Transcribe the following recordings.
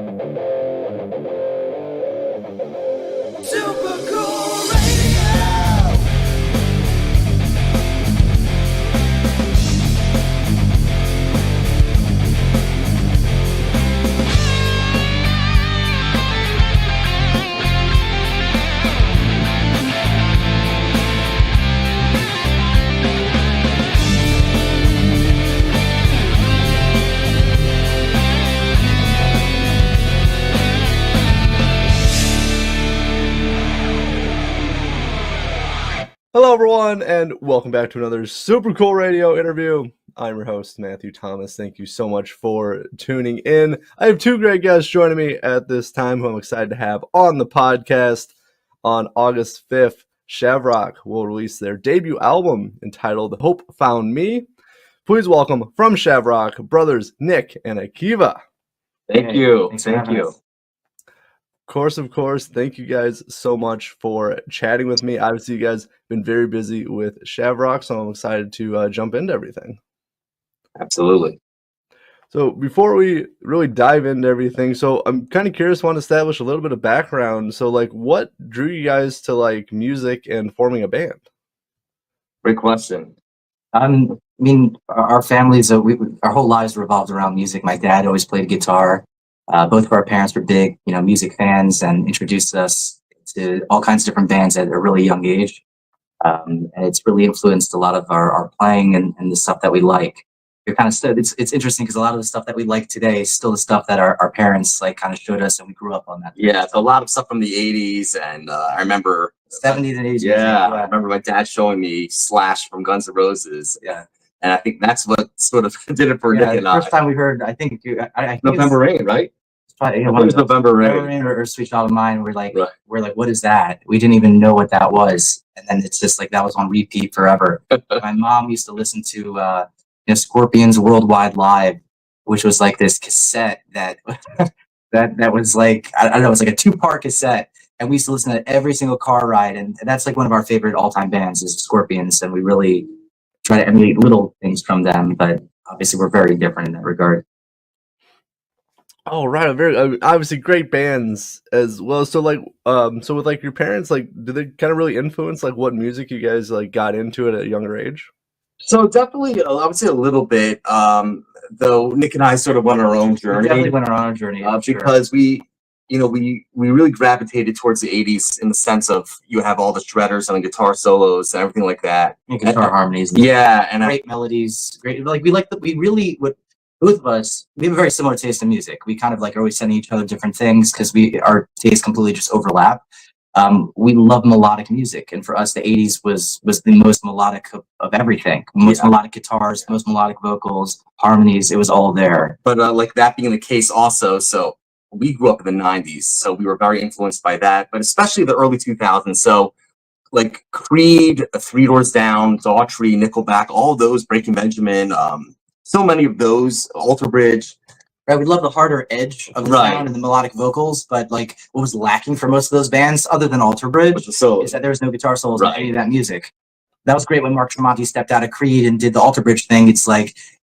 Super Cool Radio! Hello, everyone, and welcome back to another Super Cool Radio interview. I'm your host, Matthew Thomas. Thank you so much for tuning in. I have two great guests joining me at this time who I'm excited to have on the podcast. On August 5th, Shavrock will release their debut album entitled Hope Found Me. Please welcome from Shavrock, brothers Nick and Akiva. Thank you. Thank you. Of course. Thank you guys so much for chatting with me. Obviously, you guys have been very busy with Shavrock, so I'm excited to jump into everything. Absolutely. So before we really dive into everything, so I'm kind of curious, want to establish a little bit of background. So what drew you guys to music and forming a band? Great question. Our families, our whole lives revolved around music. My dad always played guitar. Both of our parents were big, music fans and introduced us to all kinds of different bands at a really young age. And it's really influenced a lot of our playing and the stuff that we like. It's interesting because a lot of the stuff that we like today is still the stuff that our parents kind of showed us, and we grew up on that. Yeah, it's a lot of stuff from the 80s, and I remember 70s and 80s. Yeah, I remember my dad showing me Slash from Guns N' Roses. Yeah. And I think that's what sort of did it for Nick and I. First time we heard, I think November Rain, right? Probably, it was November Rain or Sweet Child of Mine. We're like, right. What is that? We didn't even know what that was, and then it's just that was on repeat forever. My mom used to listen to Scorpions Worldwide Live, which was this cassette that that was I don't know, it was a 2-part cassette, and we used to listen to every single car ride, and that's one of our favorite all-time bands is Scorpions, and we really try to emulate little things from them, but obviously we're very different in that regard. Oh, right. Very obviously great bands as well. So so with your parents, did they kind of really influence what music you guys got into at a younger age? So definitely, I would say a little bit. Though Nick and I sort of went our own journey. We definitely went on our own journey because we really gravitated towards the 80s in the sense of you have all the shredders and the guitar solos and everything like that. And guitar harmonies. Yeah, and great melodies. Great, both of us, we have a very similar taste in music. We kind of are always sending each other different things because our tastes completely just overlap. We love melodic music, and for us, the 80s was the most melodic of everything. Most melodic guitars, most melodic vocals, harmonies. It was all there. But that being the case, also, so we grew up in the 90s, so we were very influenced by that. But especially the early 2000s, so Creed, Three Doors Down, Daughtry, Nickelback, all those, Breaking Benjamin. So many of those, Alter Bridge. Right, we love the harder edge of the sound and the melodic vocals, but what was lacking for most of those bands, other than Alter Bridge, is that there was no guitar solos in any of that music. That was great when Mark Tremonti stepped out of Creed and did the Alter Bridge thing. It's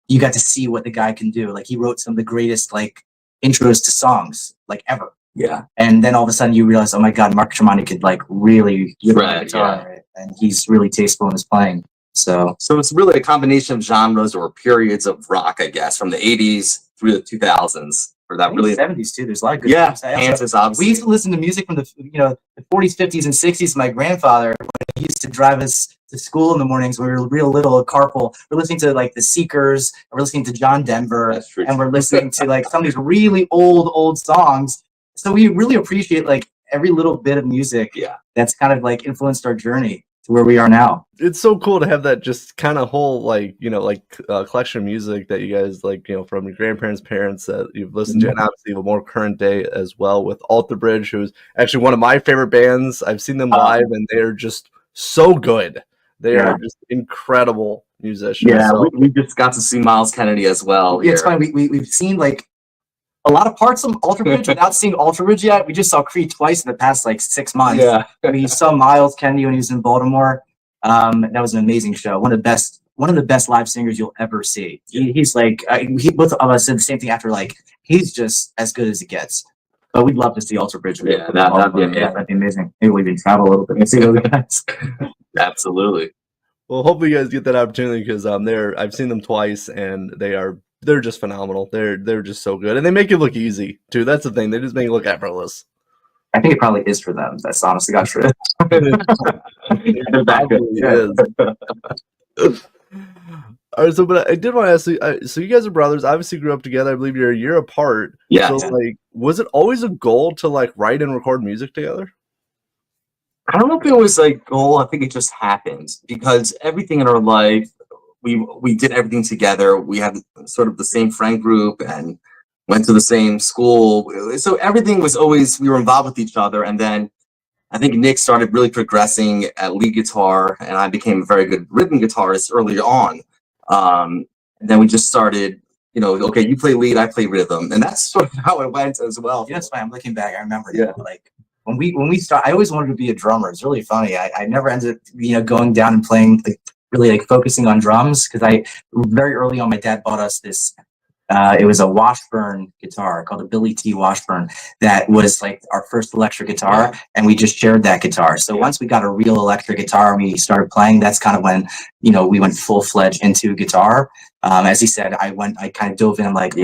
you got to see what the guy can do. He wrote some of the greatest intros to songs ever. Yeah. And then all of a sudden you realize, oh my God, Mark Tremonti could really play guitar, and he's really tasteful in his playing. So it's really a combination of genres or periods of rock, I guess, from the 80s through the 2000s. Or that really 70s too. There's a lot of good Kansas, obviously. We used to listen to music from the 40s, 50s, and 60s. My grandfather, when he used to drive us to school in the mornings when we were real little, a carpool, we're listening to the Seekers, we're listening to John Denver, and we're listening to some of these really old songs. So we really appreciate every little bit of music that's kind of influenced our journey to where we are now. It's so cool to have that just kind of whole collection of music that you guys from your grandparents, parents that you've listened to, and obviously a more current day as well with Alter Bridge, who's actually one of my favorite bands. I've seen them live, and they are just so good. They are just incredible musicians. Yeah, we just got to see Miles Kennedy as well. Yeah, it's funny. We've seen a lot of parts of Alter Bridge without seeing Alter Bridge yet. We just saw Creed twice in the past 6 months. Yeah. We saw Miles Kennedy when he was in Baltimore. That was an amazing show. One of one of the best live singers you'll ever see. He's like, both of us said the same thing after, like, he's just as good as it gets. But we'd love to see Alter Bridge. Yeah, that'd be amazing. Yeah, that'd be amazing. Maybe we can travel a little bit and see those guys. Absolutely. Well, hopefully you guys get that opportunity because I've seen them twice and they're just phenomenal. They're just so good and they make it look easy too. That's the thing. They just make it look effortless. I think it probably is for them. That's honestly got true. It probably is. All right, so but I did want to ask you. So you guys are brothers. Obviously, grew up together. I believe you're a year apart. Yeah. So like, was it always a goal to like write and record music together? I don't know if it was a goal. I think it just happened because everything in our life, we did everything together. We had sort of the same friend group and went to the same school. So everything was always, we were involved with each other. And then I think Nick started really progressing at lead guitar, and I became a very good rhythm guitarist early on. And then we just started, okay, you play lead, I play rhythm, and that's sort of how it went as well. Yeah, that's fine. I'm looking back. I remember, Yeah. like when we start, I always wanted to be a drummer. It's really funny. I never ended up, going down and playing, like really like focusing on drums, because I very early on, my dad bought us this. It was a Washburn guitar called a Billy T. Washburn that was like our first electric guitar, and we just shared that guitar. So once we got a real electric guitar and we started playing, that's kind of when, we went full-fledged into guitar. As he said, I kind of dove in. I'm like,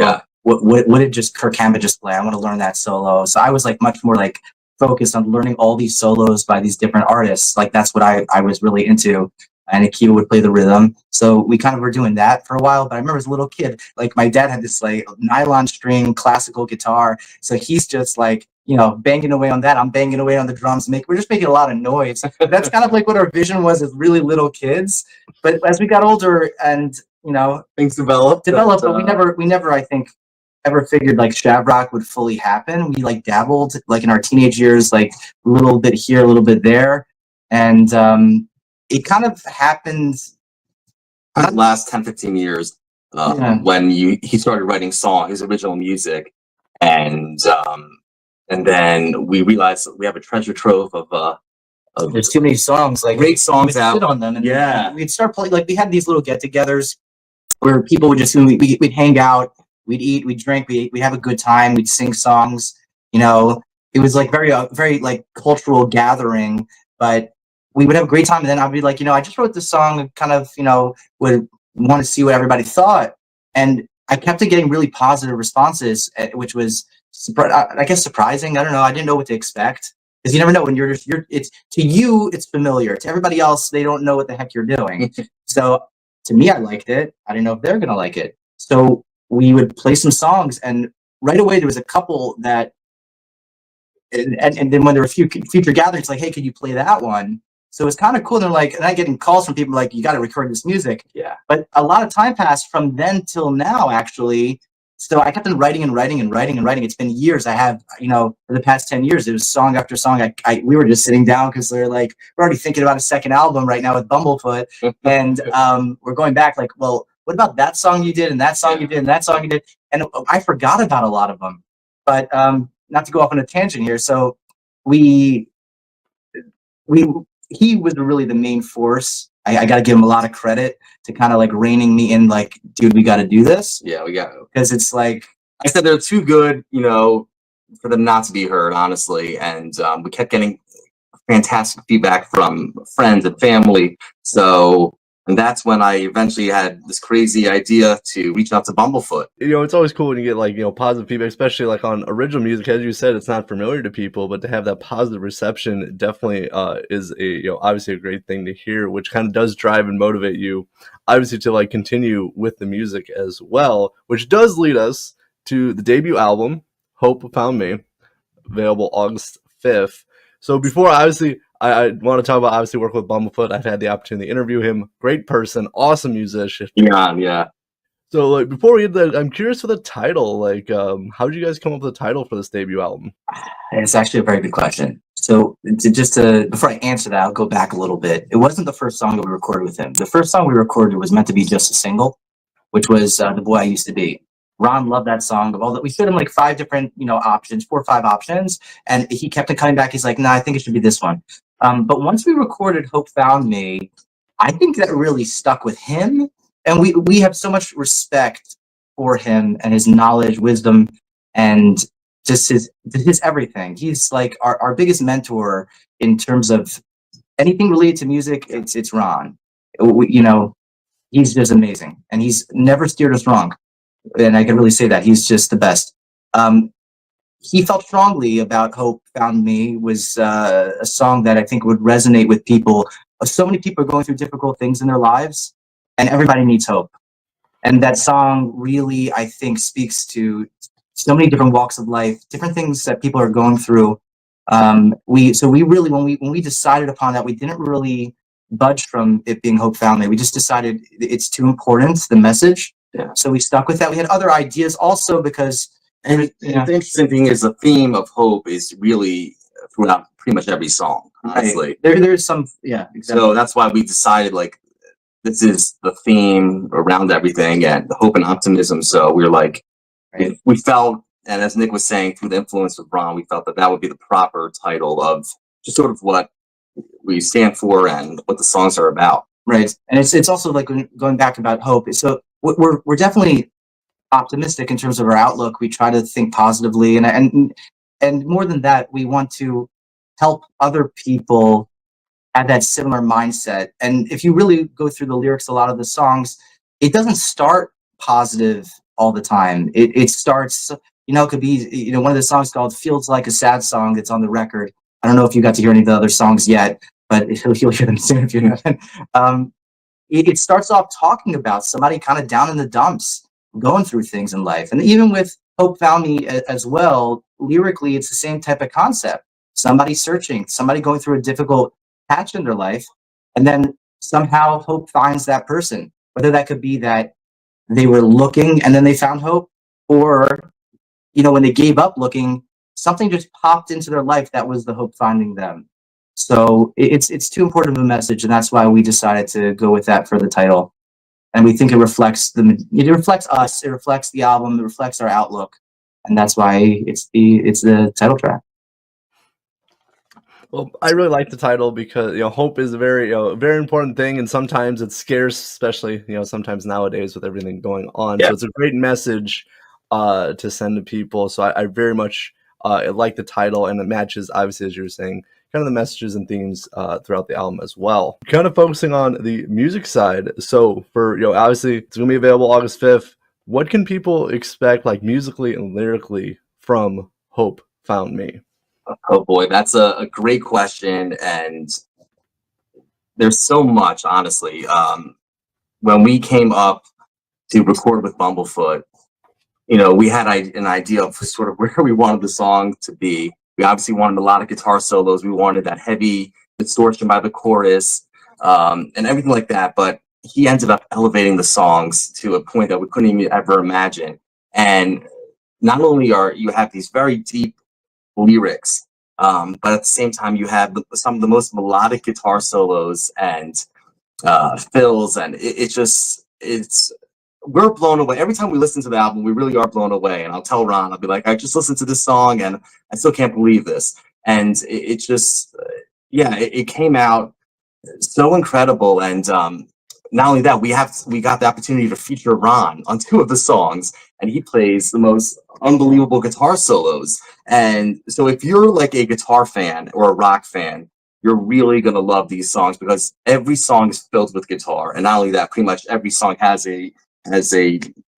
what did just Kirk Hammett just play? I want to learn that solo. So I was like much more like focused on learning all these solos by these different artists. Like that's what I was really into. And Akio would play the rhythm. So we kind of were doing that for a while. But I remember as a little kid, like my dad had this like nylon string classical guitar. So he's just like, banging away on that. I'm banging away on the drums. We're just making a lot of noise. That's kind of like what our vision was as really little kids. But as we got older and, things developed, but we never, I think, ever figured like Shavrock would fully happen. We like dabbled like in our teenage years, like a little bit here, a little bit there. And, it kind of happened the last 10-15 years when he started writing his original music, and then we realized we have a treasure trove of there's too many songs, like great songs out. Sit on them, and we'd start playing. Like we had these little get-togethers where people would just we'd hang out, we'd eat, we'd drink, we'd have a good time, we'd sing songs. It was like very like cultural gathering, but we would have a great time, and then I'd be like, I just wrote this song and kind of, would want to see what everybody thought. And I kept getting really positive responses, which was, I guess, surprising. I don't know. I didn't know what to expect, because you never know when it's to you, it's familiar. To everybody else, they don't know what the heck you're doing. So to me, I liked it. I didn't know if they're going to like it. So we would play some songs, and right away there was a couple that, and then when there were future gatherings, like, hey, could you play that one? So it's kind of cool. They're like, and I'm getting calls from people like, you got to record this music. Yeah. But a lot of time passed from then till now, actually. So I kept on writing and writing and writing and writing. It's been years. I have, for the past 10 years, it was song after song. We were just sitting down because they're like, we're already thinking about a second album right now with Bumblefoot. And we're going back like, well, what about that song you did and that song you did and that song you did? And I forgot about a lot of them. But not to go off on a tangent here. So he was really the main force. I got to give him a lot of credit to kind of like reining me in, like, dude, we got to do this. Yeah, we got to. Because it's like, I said, they're too good, for them not to be heard, honestly. And we kept getting fantastic feedback from friends and family. And that's when I eventually had this crazy idea to reach out to Bumblefoot. It's always cool when you get like, positive feedback, especially like on original music. As you said, it's not familiar to people, but to have that positive reception definitely is obviously a great thing to hear, which kind of does drive and motivate you, obviously, to like continue with the music as well, which does lead us to the debut album, Hope Found Me, available August 5th. So before, obviously, I want to talk about, obviously, work with Bumblefoot. I've had the opportunity to interview him. Great person, awesome musician. Yeah. So, like, before we get that, I'm curious for the title. Like, how did you guys come up with the title for this debut album? It's actually a very good question. So, before I answer that, I'll go back a little bit. It wasn't the first song that we recorded with him. The first song we recorded was meant to be just a single, which was "The Boy I Used to Be." Ron loved that song. Of all that, we showed him like 5 different, options, 4 or 5 options, and he kept on coming back. He's like, "No, I think it should be this one." But once we recorded "Hope Found Me," I think that really stuck with him, and we have so much respect for him and his knowledge, wisdom, and just his everything. He's like our biggest mentor in terms of anything related to music. It's Ron. You know, he's just amazing, and he's never steered us wrong. And I can really say that he's just the best. He felt strongly about "Hope Found Me" was a song that I think would resonate with people. So many people are going through difficult things in their lives, and everybody needs hope. And that song really, I think, speaks to so many different walks of life, different things that people are going through. We really, when we decided upon that, we didn't really budge from it being Hope Found Me. We just decided it's too important, the message. Yeah. So we stuck with that. We had other ideas also because. And the interesting thing is the theme of hope is really throughout pretty much every song, honestly. Right. There's some, yeah, exactly. So that's why we decided like this is the theme around everything and the hope and optimism. So we were like, Right. we felt, and as Nick was saying, through the influence of Ron, we felt that that would be the proper title of just sort of what we stand for and what the songs are about. Right. And it's also like going back about hope. So we're definitely optimistic in terms of our outlook. We try to think positively, and more than that, we want to help other people have that similar mindset. And if you really go through the lyrics, a lot of the songs, it doesn't start positive all the time. It starts, it could be, one of the songs called "Feels Like a Sad Song" that's on the record. I don't know if you got to hear any of the other songs yet, but you'll hear them soon if you haven't. It starts off talking about somebody kind of down in the dumps, going through things in life. And even with "Hope Found Me" as well, lyrically, it's the same type of concept. Somebody searching, somebody going through a difficult patch in their life, and then somehow hope finds that person. Whether that could be that they were looking and then they found hope, or, when they gave up looking, something just popped into their life that was the hope finding them. So it's too important of a message, and that's why we decided to go with that for the title. And we think it reflects us, it reflects the album, it reflects our outlook, and that's why it's the title track. Well, I really like the title because hope is a very very important thing, and sometimes it's scarce, especially sometimes nowadays with everything going on. Yeah. So it's a great message to send to people. So I very much like the title, and it matches, obviously, as you were saying, kind of the messages and themes throughout the album as well. Kind of focusing on the music side. So for obviously it's gonna be available August 5th. What can people expect, like musically and lyrically, from Hope Found Me? Oh boy, that's a great question, and there's so much, honestly. When we came up to record with Bumblefoot, we had an idea of sort of where we wanted the song to be. We obviously wanted a lot of guitar solos. We wanted that heavy distortion by the chorus, and everything like that. But he ended up elevating the songs to a point that we couldn't even ever imagine. And not only are you have these very deep lyrics, but at the same time you have some of the most melodic guitar solos and fills, and it's we're blown away every time we listen to the album. We really are blown away, and I'll tell Ron, I'll be like, I just listened to this song and I still can't believe this. And it just it came out so incredible. And not only that, we got the opportunity to feature Ron on 2 of the songs, and he plays the most unbelievable guitar solos. And so if you're like a guitar fan or a rock fan, you're really gonna love these songs because every song is filled with guitar. And not only that, pretty much every song has a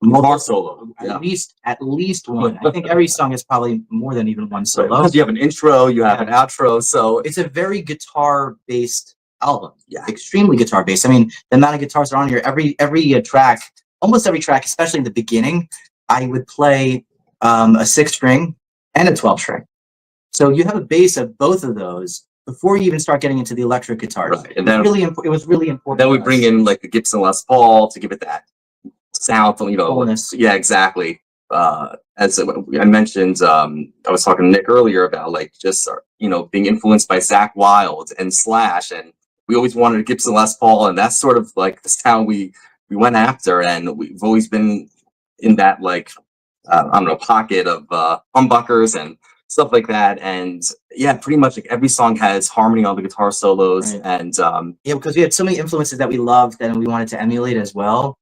guitar solo. At least one. I think every song is probably more than even one solo. Because you have an intro, you have an outro, so It's a very guitar-based album. Yeah. Extremely guitar-based. I mean, the amount of guitars are on here. Every track, almost every track, especially in the beginning, I would play a 6-string and a 12-string. So you have a base of both of those before you even start getting into the electric guitars. Right. And then it was really important. then we bring in like the Gibson Les Paul to give it that sound, Fullness. Yeah, exactly. As I mentioned, I was talking to Nick earlier about like just being influenced by Zakk Wylde and Slash, and we always wanted a Gibson Les Paul, and that's sort of like the sound we went after, and we've always been in that like I don't know, pocket of humbuckers, and stuff like that. And yeah, pretty much like every song has harmony on the guitar solos. Right. And Yeah, because we had so many influences that we loved and we wanted to emulate as well.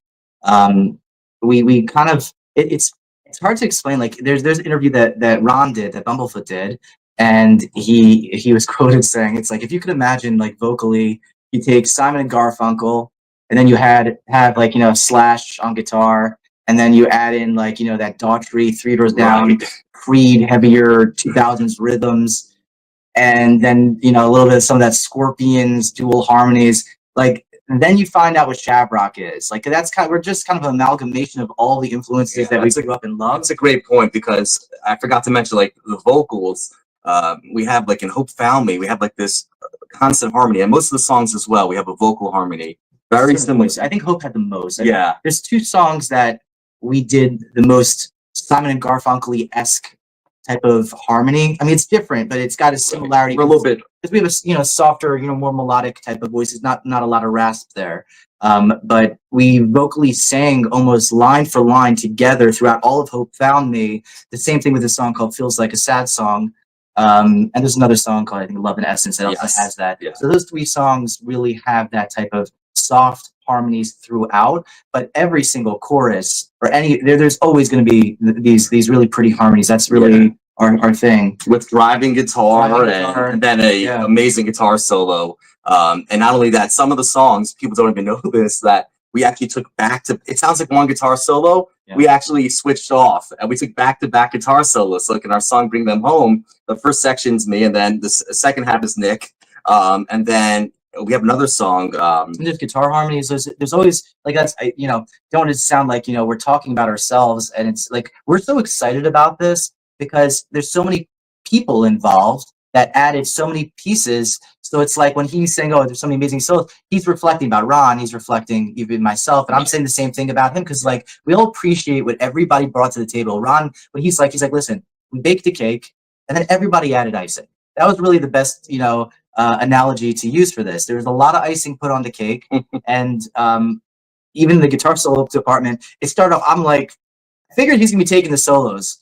We kind of it's hard to explain. Like there's an interview that Ron did, that Bumblefoot did, and he was quoted saying, it's like, if you could imagine, like, vocally, you take Simon and Garfunkel, and then you have like, you know, Slash on guitar, and then you add in, like, you know, that Daughtry, Three Doors Down, Right. Creed, heavier 2000s rhythms, and then, you know, a little bit of some of that Scorpions dual harmonies. Like, and then you find out what Shavrock is. Like, that's kind of, we're just kind of an amalgamation of all the influences Yeah, that we that's grew up and loved. that's a great point, because I forgot to mention like the vocals. We have like in Hope Found Me, we have like this constant harmony, and most of the songs as well, we have a vocal harmony. Very similar. I think Hope had the most. Yeah. There's two songs that we did the most Simon and Garfunkel-esque type of harmony. I mean, it's different, but it's got a similarity. We're a little bit. Because we have a, you know, softer, you know, more melodic type of voices, not a lot of rasp there. But we vocally sang almost line for line together throughout all of Hope Found Me. The same thing with a song called Feels Like a Sad Song. And there's another song called, I think, Love and Essence, that also has that. Yeah. So those three songs really have that type of soft harmonies throughout, but every single chorus or there's always going to be these really pretty harmonies. That's really our thing. With driving guitar, and then a amazing guitar solo. And not only that, some of the songs, people don't even know this, that we actually took back to, it sounds like one guitar solo. Yeah. We actually switched off and we took back-to-back guitar solos. So like in our song Bring Them Home, the first section's me, and then the second half is Nick. And then we have another song. There's guitar harmonies. There's always, like, that's, you know, don't want it to sound like, you know, we're talking about ourselves, and it's like, we're so excited about this because there's so many people involved that added so many pieces. So it's like when he's saying, oh, there's so many amazing solos, he's reflecting about Ron, he's reflecting even myself, and I'm saying the same thing about him, because like we all appreciate what everybody brought to the table. Ron, what he's like, listen, we baked a cake and then everybody added icing. That was really the best, you know, analogy to use for this. There was a lot of icing put on the cake, and even the guitar solo department, it started off, I'm like, I figured he's gonna be taking the solos.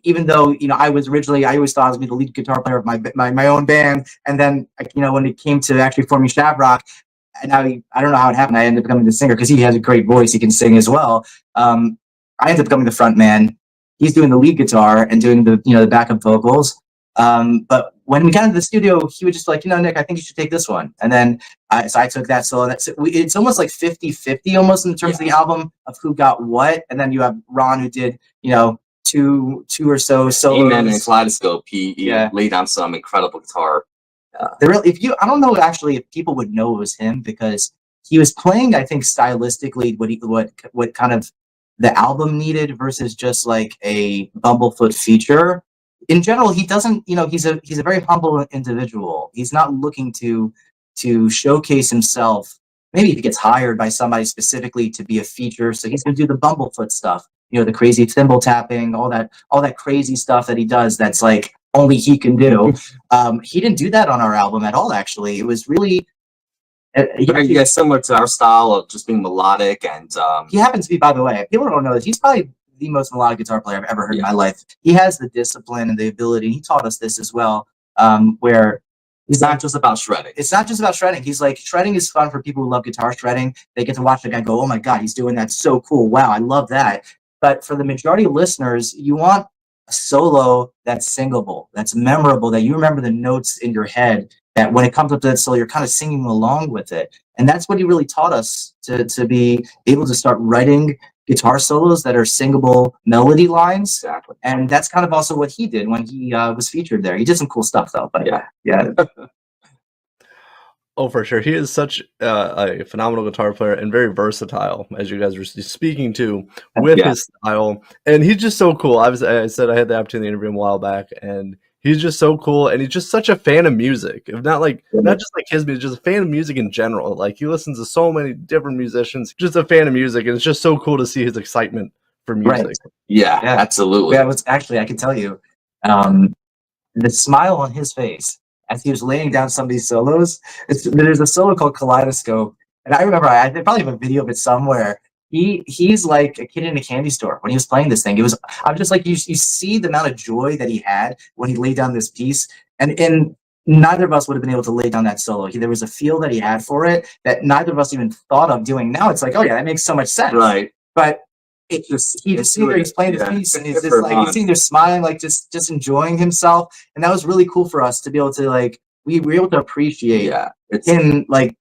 Even though, you know, I always thought I was gonna be the lead guitar player of my own band, and then, you know, when it came to actually forming Shavrock, and I don't know how it happened, I ended up becoming the singer because he has a great voice, he can sing as well. I ended up becoming the front man. He's doing the lead guitar and doing the, you know, the backup vocals. But when we got into the studio, he would just like, you know, Nick, I think you should take this one. And then so I took that solo. It's almost like 50-50 almost in terms of the album of who got what. And then you have Ron, who did, you know, two or so solos. Amen and Kaleidoscope. He laid down some incredible guitar. I don't know actually if people would know it was him, because he was playing, I think, stylistically what kind of the album needed versus just like a Bumblefoot feature. In general, he doesn't, you know, he's a very humble individual. He's not looking to showcase himself. Maybe if he gets hired by somebody specifically to be a feature, so he's going to do the Bumblefoot stuff, you know, the crazy thimble tapping, all that crazy stuff that he does. That's like only he can do. He didn't do that on our album at all. Actually, it was really similar to our style of just being melodic. And he happens to be, by the way, people don't know this, he's probably the most melodic guitar player I've ever heard in my life. He has the discipline and the ability. He taught us this as well, where it's not just about shredding. It's not just about shredding. He's like, shredding is fun for people who love guitar shredding. They get to watch the guy go, oh my God, he's doing that so cool. Wow, I love that. But for the majority of listeners, you want a solo that's singable, that's memorable, that you remember the notes in your head, that when it comes up to that solo, you're kind of singing along with it. And that's what he really taught us, to be able to start writing guitar solos that are singable melody lines. Exactly. And that's kind of also what he did when he was featured there. He did some cool stuff though, but yeah. Oh, for sure. He is such a phenomenal guitar player and very versatile, as you guys were speaking to, with his style. And he's just so cool. I said I had the opportunity to interview him a while back, and he's just so cool. And he's just such a fan of music. If not just like his music, just a fan of music in general. Like, he listens to so many different musicians, just a fan of music. And it's just so cool to see his excitement for music. Right. Yeah, absolutely. Yeah, actually, I can tell you, the smile on his face as he was laying down some of these solos. There's a solo called Kaleidoscope, and I remember I probably have a video of it somewhere. he's like a kid in a candy store when he was playing this thing. I'm just like, you see the amount of joy that he had when he laid down this piece, and neither of us would have been able to lay down that solo. There was a feel that he had for it that neither of us even thought of doing. Now it's like, oh yeah, that makes so much sense. Right. But he's playing this piece, and he's just like, he's sitting there smiling, like just enjoying himself. And that was really cool for us to be able to, like, we were able to appreciate him, like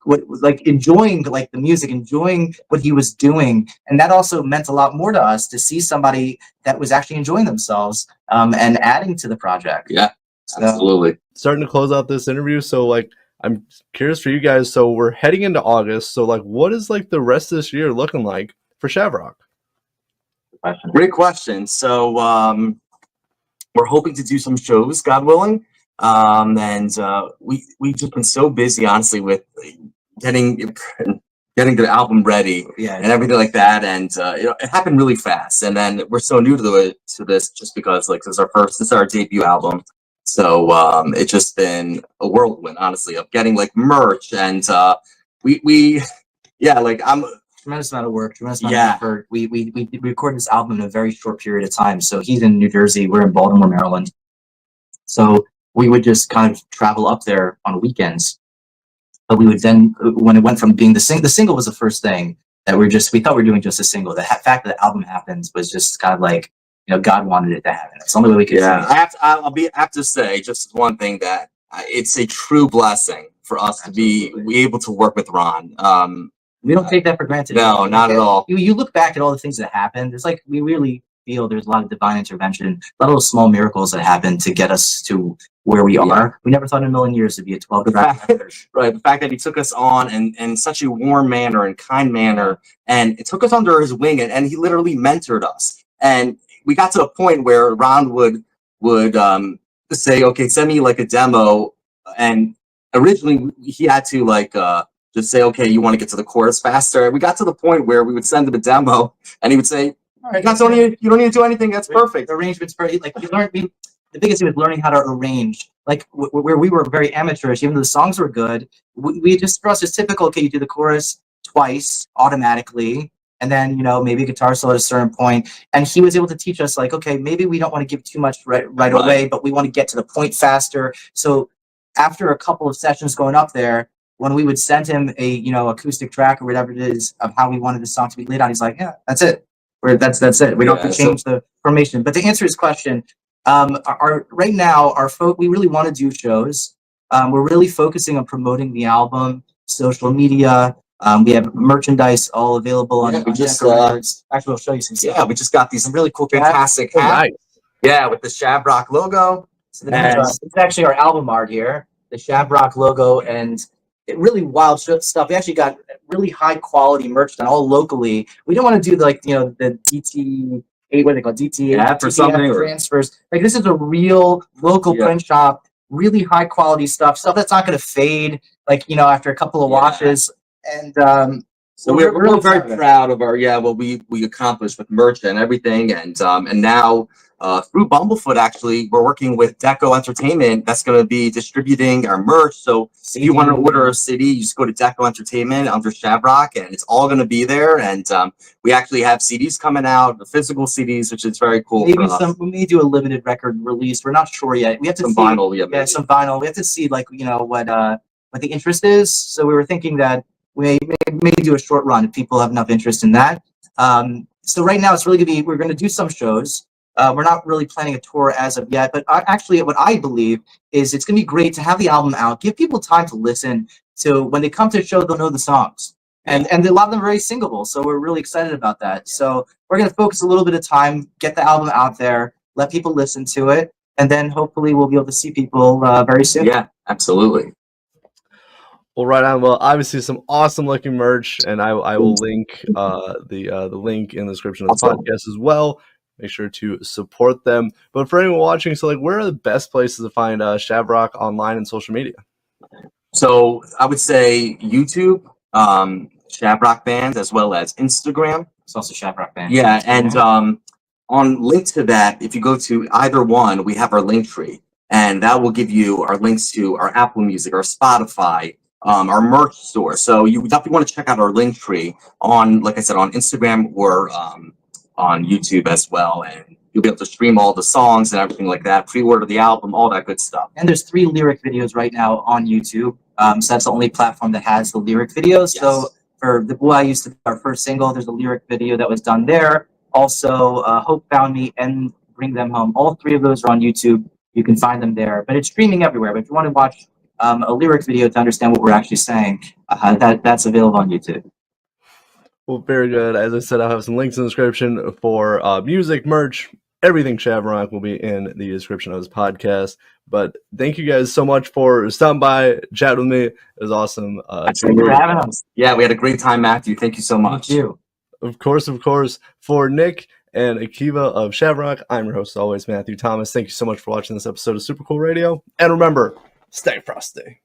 enjoying like the music, enjoying what he was doing. And that also meant a lot more to us to see somebody that was actually enjoying themselves and adding to the project. Yeah, absolutely. Starting to close out this interview, so like I'm curious for you guys. So we're heading into August. So like, what is like the rest of this year looking like for Shavrock? Great question. So we're hoping to do some shows, God willing. And we've just been so busy, honestly, with getting the album ready and everything like that. And it happened really fast. And then we're so new to this just because like this is our debut album. So it's just been a whirlwind, honestly, of getting like merch and Tremendous amount of work, tremendous amount of effort. We recorded this album in a very short period of time. So he's in New Jersey, we're in Baltimore, Maryland. So we would just kind of travel up there on weekends. But we would then, when it went from being the single was the first thing that we thought we were doing just a single. The fact that the album happens was just kind of like, God wanted it to happen. It's the only way we could say it. I have to say just one thing, that it's a true blessing for us to be able to work with Ron. We don't take that for granted. No, not at all. You look back at all the things that happened. It's like we really feel there's a lot of divine intervention, a lot of those small miracles that happen to get us to where we are. We never thought in a million years to be a 12-track record. Right. The fact that he took us on in such a warm manner and kind manner, and it took us under his wing, and he literally mentored us. And we got to a point where Ron would say, okay, send me like a demo. And originally he had to like just say, okay, you want to get to the chorus faster. We got to the point where we would send him a demo and he would say, all right, you don't need to do anything. That's perfect. The arrangement's perfect. Like the biggest thing was learning how to arrange. Like where we were very amateurish, even though the songs were good. We just, for us, it's typical. Okay, you do the chorus twice automatically, and then maybe a guitar solo at a certain point. And he was able to teach us, like, okay, maybe we don't want to give too much right away, but we want to get to the point faster. So after a couple of sessions going up there, when we would send him a acoustic track or whatever it is of how we wanted the song to be laid out, he's like, yeah, that's it. That's it. We don't have to change the formation. But to answer his question, right now we really want to do shows. We're really focusing on promoting the album, social media. We have merchandise all available on Records. Actually, I'll show you some stuff. Yeah, we just got these really cool, fantastic hats. Nice. Yeah, with the Shavrock logo. So it's actually our album art here, the Shavrock logo, and really wild stuff. We actually got really high quality merch done all locally. We don't want to do the DT8, what they call DT8 for something transfers. Like, this is a real local print shop, really high quality stuff that's not going to fade. Like after a couple of washes, and so we're very proud of our what we accomplished with merch and everything, and now. Through Bumblefoot, actually, we're working with Deco Entertainment. That's going to be distributing our merch. So if you want to order a CD, you just go to Deco Entertainment under Shavrock, and it's all going to be there. And we actually have CDs coming out, the physical CDs, which is very cool. Maybe we may do a limited record release. We're not sure yet. We have to see vinyl. Some vinyl. We have to see what the interest is. So we were thinking that we may do a short run if people have enough interest in that. So right now it's really we're going to do some shows. We're not really planning a tour as of yet, but actually what I believe is it's going to be great to have the album out, give people time to listen to. When they come to a show, they'll know the songs. And a lot of them are very singable, so we're really excited about that. So we're going to focus a little bit of time, get the album out there, let people listen to it, and then hopefully we'll be able to see people very soon. Yeah, absolutely. Well, right on. Well, obviously some awesome looking merch, and I will link the link in the description of the podcast as well. Make sure to support them. But for anyone watching, so like, where are the best places to find Shavrock online and social media? So I would say YouTube, Shavrock Band, as well as Instagram. It's also Shavrock Band. Yeah, and on link to that, if you go to either one, we have our link tree, and that will give you our links to our Apple Music, our Spotify, our merch store. So you definitely want to check out our link tree on, like I said, on Instagram or on YouTube as well. And you'll be able to stream all the songs and everything like that, pre-order the album, all that good stuff. And there's 3 lyric videos right now on YouTube. So that's the only platform that has the lyric videos. Yes. So for The Boy I Used to Be, our first single, there's a lyric video that was done there. Also, Hope Found Me and Bring Them Home. All 3 of those are on YouTube. You can find them there, but it's streaming everywhere. But if you want to watch a lyric video to understand what we're actually saying, that's available on YouTube. Well, very good. As I said, I'll have some links in the description for music, merch, everything Shavrock will be in the description of this podcast. But thank you guys so much for stopping by, chat with me. It was awesome. Thanks for having us. Yeah, we had a great time, Matthew. Thank you so much. Thank you. Of course, for Nick and Akiva of Shavrock, I'm your host, as always, Matthew Thomas. Thank you so much for watching this episode of Super Cool Radio. And remember, stay frosty.